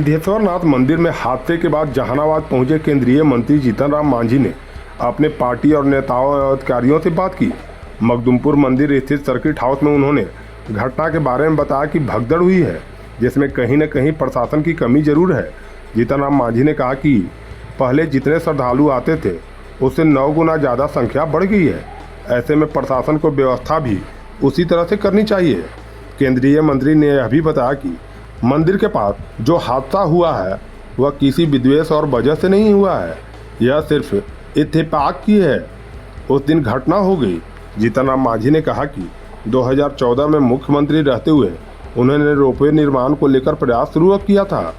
सिद्धेश्वरनाथ मंदिर में हादसे के बाद जहानाबाद पहुंचे केंद्रीय मंत्री जीतन राम मांझी ने अपने पार्टी और नेताओं और अधिकारियों से बात की। मखदुमपुर मंदिर स्थित सर्किट हाउस में उन्होंने घटना के बारे में बताया कि भगदड़ हुई है, जिसमें कहीं न कहीं प्रशासन की कमी जरूर है। जीतन राम मांझी ने कहा कि पहले जितने श्रद्धालु आते थे उससे 9 गुना ज़्यादा संख्या बढ़ गई है। ऐसे में प्रशासन को व्यवस्था भी उसी तरह से करनी चाहिए। केंद्रीय मंत्री ने यह भी बताया कि मंदिर के पास जो हादसा हुआ है वह किसी विद्वेष और वजह से नहीं हुआ है, यह सिर्फ इत्तेफाक की है। उस दिन घटना हो गई। जीतन राम मांझी ने कहा कि 2014 में मुख्यमंत्री रहते हुए उन्होंने रोपवे निर्माण को लेकर प्रयास शुरू किया था।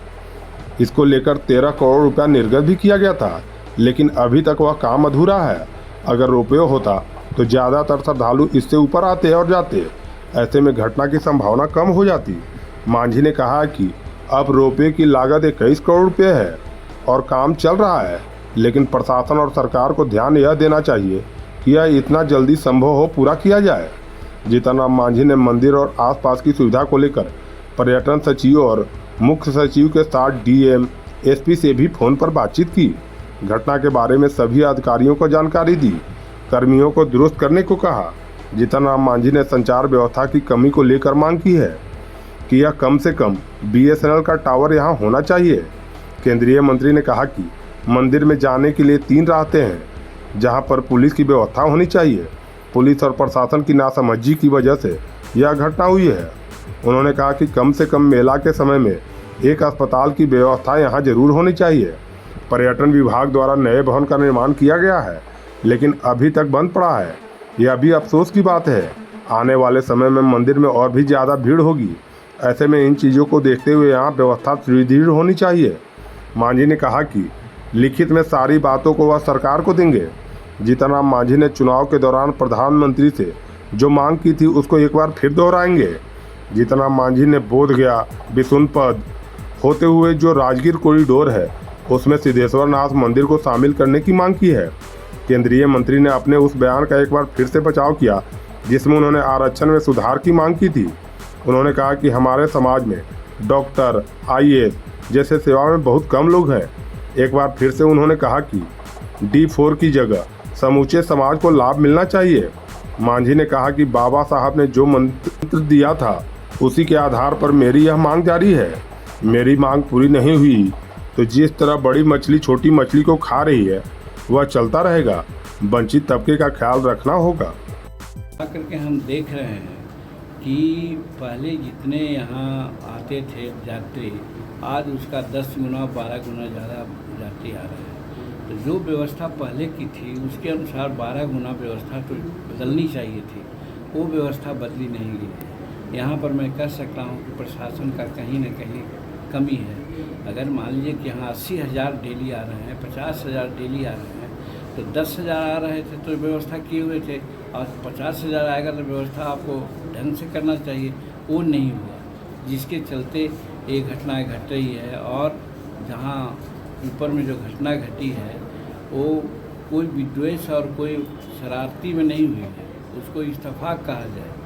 इसको लेकर 13 करोड़ रुपया निर्गत भी किया गया था, लेकिन अभी तक वह काम अधूरा है। अगर रोपवे होता तो ज़्यादातर श्रद्धालु इससे ऊपर आते और जाते, ऐसे में घटना की संभावना कम हो जाती। मांझी ने कहा कि अब रोपवे की लागत 21 करोड़ रुपये है और काम चल रहा है, लेकिन प्रशासन और सरकार को ध्यान यह देना चाहिए कि यह इतना जल्दी संभव हो पूरा किया जाए। जीतन राम मांझी ने मंदिर और आसपास की सुविधा को लेकर पर्यटन सचिव और मुख्य सचिव के साथ डीएम एसपी से भी फोन पर बातचीत की। घटना के बारे में सभी अधिकारियों को जानकारी दी, कर्मियों को दुरुस्त करने को कहा। जीतन राम मांझी ने संचार व्यवस्था की कमी को लेकर मांग की है कि यह कम से कम बीएसएनएल का टावर यहां होना चाहिए। केंद्रीय मंत्री ने कहा कि मंदिर में जाने के लिए 3 रास्ते हैं जहां पर पुलिस की व्यवस्था होनी चाहिए। पुलिस और प्रशासन की नासमझी की वजह से यह घटना हुई है। उन्होंने कहा कि कम से कम मेला के समय में एक अस्पताल की व्यवस्था यहां जरूर होनी चाहिए। पर्यटन विभाग द्वारा नए भवन का निर्माण किया गया है, लेकिन अभी तक बंद पड़ा है। यह भी अफसोस की बात है। आने वाले समय में मंदिर में और भी ज़्यादा भीड़ होगी। ऐसे में इन चीज़ों को देखते हुए यहाँ व्यवस्था सुदृढ़ होनी चाहिए। मांझी ने कहा कि लिखित में सारी बातों को वह सरकार को देंगे। जीतन राम मांझी ने चुनाव के दौरान प्रधानमंत्री से जो मांग की थी उसको एक बार फिर दोहराएंगे। जीतन राम मांझी ने बोधगया बिशुनपद होते हुए जो राजगीर कॉरिडोर है उसमें सिद्धेश्वरनाथ मंदिर को शामिल करने की मांग की है। केंद्रीय मंत्री ने अपने उस बयान का एक बार फिर से बचाव किया जिसमें उन्होंने आरक्षण में सुधार की मांग की थी। उन्होंने कहा कि हमारे समाज में डॉक्टर, आईएएस जैसे सेवा में बहुत कम लोग हैं। एक बार फिर से उन्होंने कहा कि D4 की जगह समूचे समाज को लाभ मिलना चाहिए। मांझी ने कहा कि बाबा साहब ने जो मंत्र दिया था उसी के आधार पर मेरी यह मांग जारी है। मेरी मांग पूरी नहीं हुई तो जिस तरह बड़ी मछली छोटी मछली को खा रही है वह चलता रहेगा। वंचित तबके का ख्याल रखना होगा। करके हम देख रहे हैं कि पहले जितने यहाँ आते थे यात्री, आज उसका 10 गुना 12 गुना ज़्यादा यात्री आ रहे हैं। तो जो व्यवस्था पहले की थी उसके अनुसार 12 गुना व्यवस्था तो बदलनी चाहिए थी, वो व्यवस्था बदली नहीं गई। यहाँ पर मैं कह सकता हूँ कि प्रशासन का कहीं न कहीं कमी है। अगर मान लीजिए कि यहाँ 80,000 डेली आ रहे हैं, 50,000 डेली आ रहे हैं, तो 10,000 आ रहे थे तो व्यवस्था किए हुए थे, और 50,000 आएगा तो व्यवस्था आपको ढंग से करना चाहिए, वो नहीं हुआ, जिसके चलते ये घटना घट रही है। और जहाँ ऊपर में जो घटना घटी है वो कोई विद्वेष और कोई शरारती में नहीं हुई है, उसको इत्तेफाक कहा जाए।